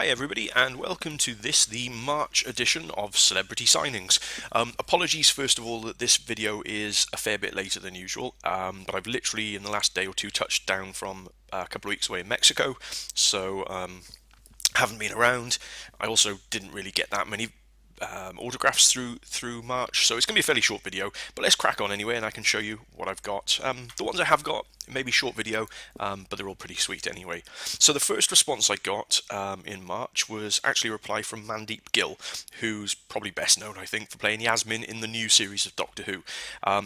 Hi everybody, and welcome to the March edition of Celebrity Signings. Apologies first of all that this video is a fair bit later than usual, but I've literally in the last day or two touched down from a couple of weeks away in Mexico, so haven't been around. I also didn't really get that many autographs through March, so it's going to be a fairly short video, but let's crack on anyway and I can show you what I've got. The ones I have got, maybe short video, but they're all pretty sweet anyway. So the first response I got in March was actually a reply from Mandeep Gill, who's probably best known, I think, for playing Yasmin in the new series of Doctor Who.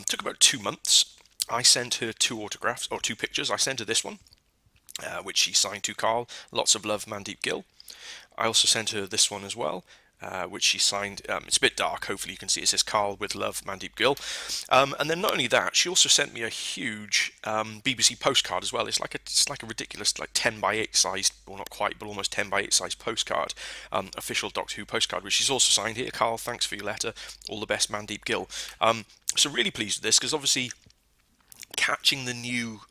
Took about 2 months. I sent her 2 autographs, or 2 pictures. I sent her this one, which she signed to Carl. Lots of love, Mandeep Gill. I also sent her this one as well, which she signed. It's a bit dark, hopefully you can see. It says Carl with love, Mandeep Gill. And then not only that, she also sent me a huge BBC postcard as well. It's like a ridiculous, like 10 by 8 sized, well not quite, but almost 10 by 8 sized postcard, official Doctor Who postcard, which she's also signed here. Carl, thanks for your letter. All the best, Mandeep Gill. So really pleased with this, because obviously catching the new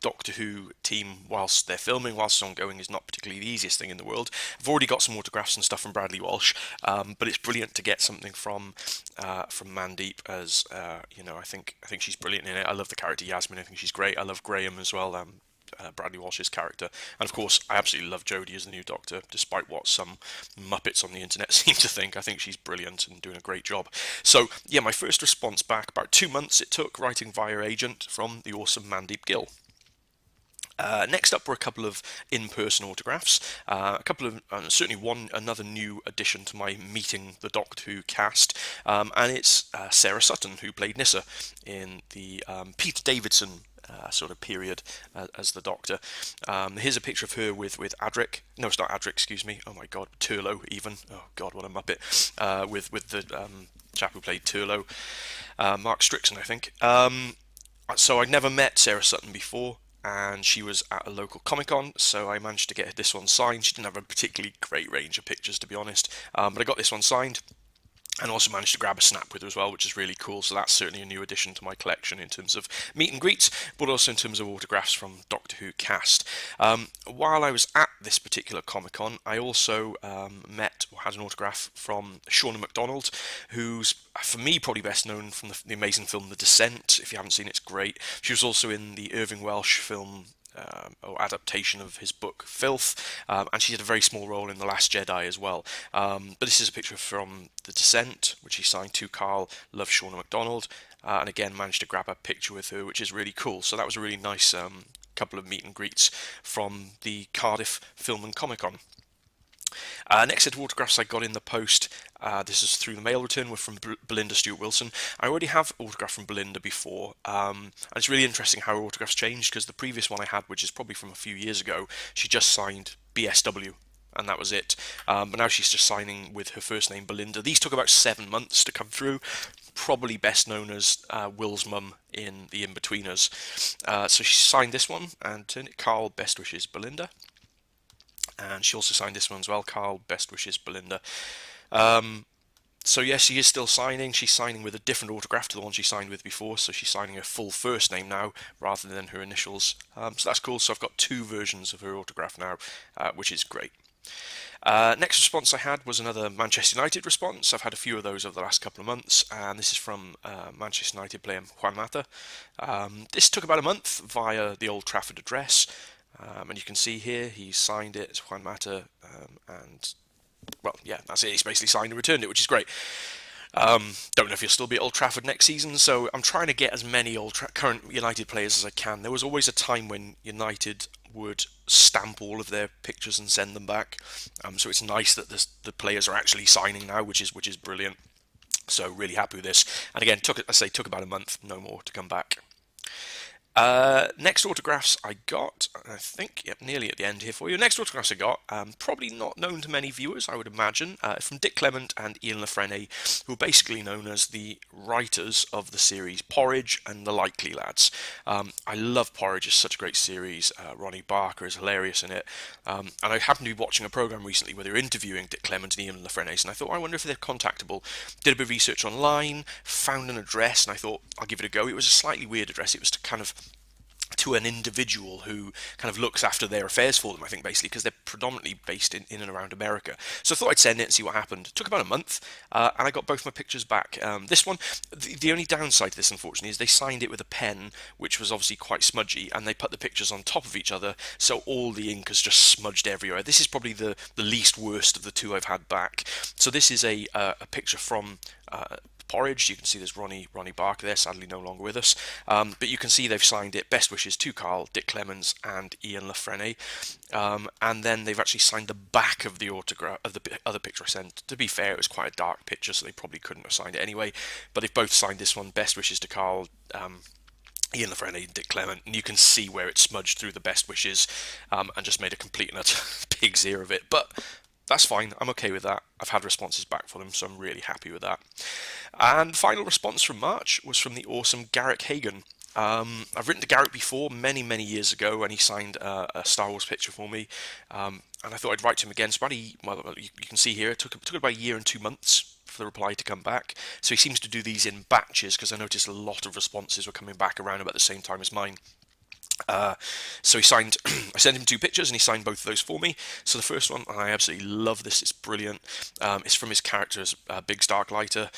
Doctor Who team whilst they're filming, whilst it's ongoing, is not particularly the easiest thing in the world. I've already got some autographs and stuff from Bradley Walsh, but it's brilliant to get something from Mandeep, as you know. I think she's brilliant in it. I love the character Yasmin. I think she's great. I love Graham as well. Bradley Walsh's character, and of course I absolutely love Jodie as the new Doctor, despite what some muppets on the internet seem to think. I think she's brilliant and doing a great job. So yeah, my first response back, about 2 months it took, writing via agent, from the awesome Mandeep Gill. Next up were a couple of in-person autographs, a couple of certainly another new addition to my Meeting the Doctor Who cast, and it's Sarah Sutton, who played Nyssa in the Peter Davidson sort of period as the Doctor. Here's a picture of her with Adric. No, it's not Adric, excuse me. Oh my God, Turlo even. Oh God, what a muppet. With the chap who played Turlo, Mark Strickson, I think. So I'd never met Sarah Sutton before, and she was at a local Comic-Con, so I managed to get this one signed. She didn't have a particularly great range of pictures, to be honest, but I got this one signed, and also managed to grab a snap with her as well, which is really cool. So that's certainly a new addition to my collection in terms of meet and greets, but also in terms of autographs from Doctor Who cast. While I was at this particular Comic-Con, I also had an autograph from Shauna McDonald, who's, for me, probably best known from the amazing film The Descent. If you haven't seen it, it's great. She was also in the Irving Welsh film, or adaptation of his book Filth, and she had a very small role in The Last Jedi as well. But this is a picture from The Descent, which he signed to Carl, love, Shauna McDonald, and again managed to grab a picture with her, which is really cool. So that was a really nice couple of meet and greets from the Cardiff Film and Comic-Con. Next set of autographs I got in the post, this is through the mail return, were from Belinda Stewart-Wilson. I already have autograph from Belinda before, and it's really interesting how her autographs changed, because the previous one I had, which is probably from a few years ago, she just signed BSW, and that was it. But now she's just signing with her first name, Belinda. These took about 7 months to come through, probably best known as Will's mum in The In-Betweeners. So she signed this one, and turned it, Carl, best wishes, Belinda. And she also signed this one as well, Carl, best wishes, Belinda. So yes, she is still signing. She's signing with a different autograph to the one she signed with before, so she's signing her full first name now rather than her initials. So that's cool. So I've got 2 versions of her autograph now, which is great. Next response I had was another Manchester United response. I've had a few of those over the last couple of months, and this is from Manchester United player Juan Mata. This took about a month via the Old Trafford address. And you can see here he signed it, Juan Mata, and well, yeah, that's it. He's basically signed and returned it, which is great. Don't know if he'll still be at Old Trafford next season, so I'm trying to get as many current United players as I can. There was always a time when United would stamp all of their pictures and send them back, so it's nice that the players are actually signing now, which is brilliant. So really happy with this. And again, took about a month, no more to come back. Next autographs I got, I think, yep, nearly at the end here for you. Next autographs I got, probably not known to many viewers, I would imagine, from Dick Clement and Ian Lafrene, who are basically known as the writers of the series Porridge and The Likely Lads. I love Porridge, it's such a great series. Ronnie Barker is hilarious in it. And I happened to be watching a programme recently where they were interviewing Dick Clement and Ian Lafrene, and I thought, I wonder if they're contactable. Did a bit of research online, found an address, and I thought, I'll give it a go. It was a slightly weird address. It was to kind of to an individual who kind of looks after their affairs for them, I think, basically, because they're predominantly based in and around America. So I thought I'd send it and see what happened. It took about a month, and I got both my pictures back. This one, the only downside to this, unfortunately, is they signed it with a pen, which was obviously quite smudgy, and they put the pictures on top of each other, so all the ink has just smudged everywhere. This is probably the least worst of the two I've had back. So this is a picture from Porridge. You can see there's Ronnie Barker there, sadly no longer with us. But you can see they've signed it. Best wishes to Carl, Dick Clements, and Ian Lafrene. And then they've actually signed the back of the autograph of the other picture I sent. To be fair, it was quite a dark picture, so they probably couldn't have signed it anyway. But they've both signed this one. Best wishes to Carl. Ian Lafrene and Dick Clement, and you can see where it smudged through the best wishes and just made a complete and utter pig's ear of it. But that's fine, I'm okay with that. I've had responses back for them, so I'm really happy with that. And final response from March was from the awesome Garrett Hagen. I've written to Garrett before, many years ago, and he signed a Star Wars picture for me. And I thought I'd write to him again. So you can see here, it took about a year and 2 months for the reply to come back. So he seems to do these in batches, because I noticed a lot of responses were coming back around about the same time as mine. So he signed, I sent him 2 pictures and he signed both of those for me. So the first one, and I absolutely love this, it's brilliant. It's from his character as Big Starklighter,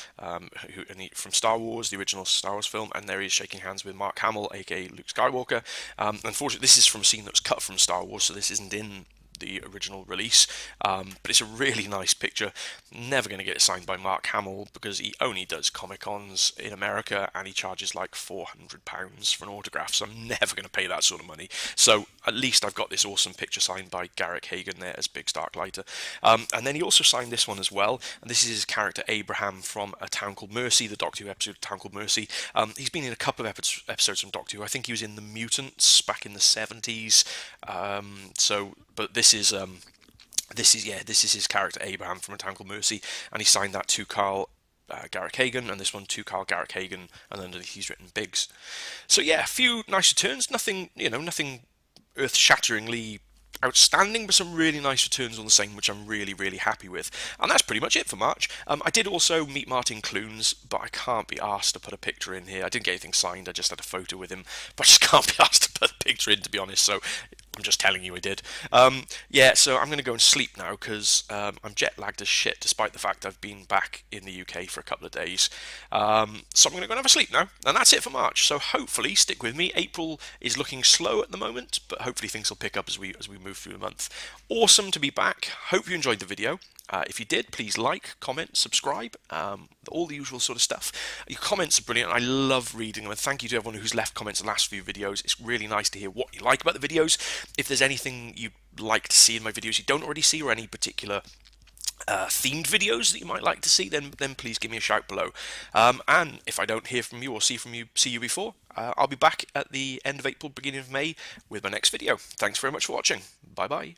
from Star Wars, the original Star Wars film, and there he is shaking hands with Mark Hamill, aka Luke Skywalker. Unfortunately, this is from a scene that was cut from Star Wars, so this isn't in the original release, but it's a really nice picture. Never going to get it signed by Mark Hamill because he only does Comic-Cons in America and he charges like £400 for an autograph, so I'm never going to pay that sort of money. So at least I've got this awesome picture signed by Garrett Hagen there as Big Starklighter. And then he also signed this one as well, and this is his character Abraham from A Town Called Mercy, the Doctor Who episode Town Called Mercy. He's been in a couple of episodes from Doctor Who. I think he was in The Mutants back in the 70s. But this is his character Abraham from A Town Called Mercy, and he signed that to Carl Garrett Hagen, and this one to Carl Garrett Hagen, and underneath he's written Biggs. So yeah, a few nice returns, nothing earth-shatteringly outstanding, but some really nice returns on the same, which I'm really happy with. And that's pretty much it for March. I did also meet Martin Clunes, but I can't be asked to put a picture in here. I didn't get anything signed, I just had a photo with him, but I just can't be asked to put a picture in, to be honest, so I'm just telling you I did. So I'm going to go and sleep now because I'm jet lagged as shit, despite the fact I've been back in the UK for a couple of days. So I'm going to go and have a sleep now, and that's it for March. So hopefully, stick with me. April is looking slow at the moment, but hopefully things will pick up as we move through the month. Awesome to be back. Hope you enjoyed the video. If you did, please like, comment, subscribe, all the usual sort of stuff. Your comments are brilliant. I love reading them, and thank you to everyone who's left comments in the last few videos. It's really nice to hear what you like about the videos. If there's anything you'd like to see in my videos you don't already see, or any particular themed videos that you might like to see, then please give me a shout below. And if I don't hear from you or see you before, I'll be back at the end of April, beginning of May with my next video. Thanks very much for watching. Bye bye.